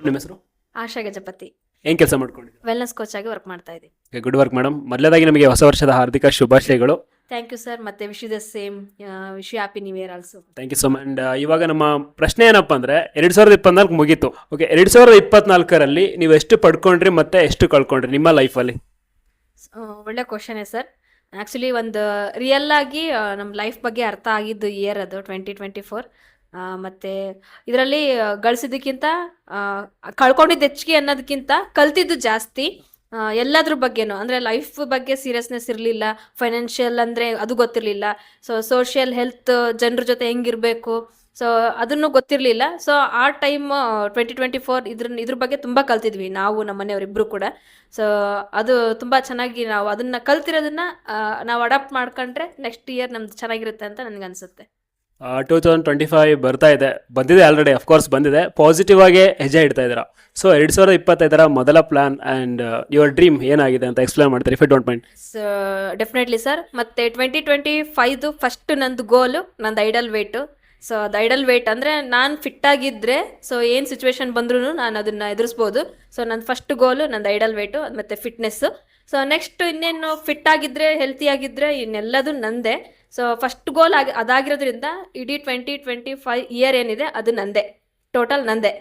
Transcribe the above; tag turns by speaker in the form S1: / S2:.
S1: ನಿಮ್ಮ ಹೆಸರು?
S2: ಆಶಾ ಗಜಪತಿ.
S1: ಏನು ಕೆಲಸ ಮಾಡ್ಕೊಂಡಿದ್ದೀರಾ?
S2: ವೆಲ್ನೆಸ್ ಕೋಚ್ ಆಗಿ ವರ್ಕ್ ಮಾಡ್ತಾ ಇದ್ದೀನಿ.
S1: Good work madam. ಮೊದಲದಾಗಿ ನಮಗೆ ಹೊಸ ವರ್ಷದ ಹಾರ್ದಿಕ ಶುಭಾಶಯಗಳು.
S2: Thank you sir. ಮತ್ತೆ wish the same. Wish you happy new year also.
S1: Thank you so much. And ಇವಾಗ ನಮ್ಮ ಪ್ರಶ್ನೆ ಏನಪ್ಪ ಅಂದರೆ 2024 ಮುಗೀತು. ಓಕೆ, 2024ರಲ್ಲಿ ನೀವು ಎಷ್ಟು ಪಡ್ಕೊಂಡ್ರಿ ಮತ್ತು ಎಷ್ಟು ಕಳ್ಕೊಂಡ್ರಿ ನಿಮ್ಮ ಲೈಫಲ್ಲಿ?
S2: ಒಳ್ಳೆ ಕ್ವಶನೇ ಸರ್. ಆ್ಯಕ್ಚುಲಿ ಒಂದು ರಿಯಲ್ ಆಗಿ ನಮ್ಮ ಲೈಫ್ ಬಗ್ಗೆ ಅರ್ಥ ಆಗಿದ್ದು ಇಯರ್ ಅದು 2024. ಮತ್ತು ಇದರಲ್ಲಿ ಗಳಿಸಿದ್ದಕ್ಕಿಂತ ಕಳ್ಕೊಂಡಿದ್ದು ಹೆಚ್ಚಿಗೆ ಅನ್ನೋದಕ್ಕಿಂತ ಕಲ್ತಿದ್ದು ಜಾಸ್ತಿ. ಎಲ್ಲದ್ರ ಬಗ್ಗೆನೂ ಅಂದರೆ ಲೈಫ್ ಬಗ್ಗೆ ಸೀರಿಯಸ್ನೆಸ್ ಇರಲಿಲ್ಲ. ಫೈನಾನ್ಷಿಯಲ್ ಅಂದರೆ ಅದು ಗೊತ್ತಿರಲಿಲ್ಲ. ಸೋಷಿಯಲ್ ಹೆಲ್ತ್ ಜನರ ಜೊತೆ ಹೆಂಗಿರಬೇಕು, ಸೊ ಅದನ್ನು ಗೊತ್ತಿರಲಿಲ್ಲ. ಸೊ ಆ ಟೈಮ್ 2024 ಇದ್ರ ಬಗ್ಗೆ ತುಂಬ ಕಲ್ತಿದ್ವಿ ನಾವು, ನಮ್ಮ ಮನೆಯವರಿಬ್ಬರು ಕೂಡ. ಸೊ ಅದು ತುಂಬ ಚೆನ್ನಾಗಿ ನಾವು ಅದನ್ನು ಕಲ್ತಿರೋದನ್ನು ನಾವು ಅಡಾಪ್ಟ್ ಮಾಡ್ಕೊಂಡ್ರೆ ನೆಕ್ಸ್ಟ್ ಇಯರ್ ನಮ್ದು ಚೆನ್ನಾಗಿರುತ್ತೆ ಅಂತ ನನಗನ್ಸುತ್ತೆ.
S1: 2025 ಬಂದಿದೆ ಆಲ್ರೆಡಿ, ಅಫ್ಕೋರ್ಸ್ ಬಂದಿದೆ. ಪಾಸಿಟಿವ್ ಆಗಿ ಹೆಜ್ಜೆ ಇಡ್ತಾ ಇದ್ದೀರಾ. ಸೊ 2025 ಮೊದಲ ಪ್ಲಾನ್ ಆ್ಯಂಡ್ ಯುವರ್ ಡ್ರೀಮ್ ಏನಾಗಿದೆ ಅಂತ ಎಕ್ಸ್ಪ್ಲೇನ್ ಮಾಡ್ತಾರೆ, if you don't mind.
S2: So definitely sir. ಮತ್ತು 2025 ಫಸ್ಟ್ ನಂದು ಗೋಲು, ನಂದು ಐಡಲ್ ವೇಟು. ಸೊ ಅದು ಐಡಲ್ ವೇಟ್ ಅಂದರೆ ನಾನು ಫಿಟ್ಟಾಗಿದ್ದರೆ ಸೊ ಏನು ಸಿಚುವೇಶನ್ ಬಂದ್ರೂ ನಾನು ಅದನ್ನು ಎದುರಿಸ್ಬೋದು. ಸೊ ನನ್ನ ಫಸ್ಟ್ ಗೋಲು ನಂದು ಐಡಲ್ ವೇಟು ಮತ್ತು ಫಿಟ್ನೆಸ್ಸು. ಸೊ ನೆಕ್ಸ್ಟ್ ಇನ್ನೇನು ಫಿಟ್ಟಾಗಿದ್ದರೆ, ಹೆಲ್ತಿಯಾಗಿದ್ದರೆ ಇನ್ನೆಲ್ಲದು ನಂದೇ. ಸೊ ಫಸ್ಟ್ ಗೋಲ್ ಅದಾಗಿರೋದ್ರಿಂದ ಇಡೀ 2025 ಇಯರ್ ಏನಿದೆ ಅದು ನಂದೇ, ಟೋಟಲ್ ನಂದೇ.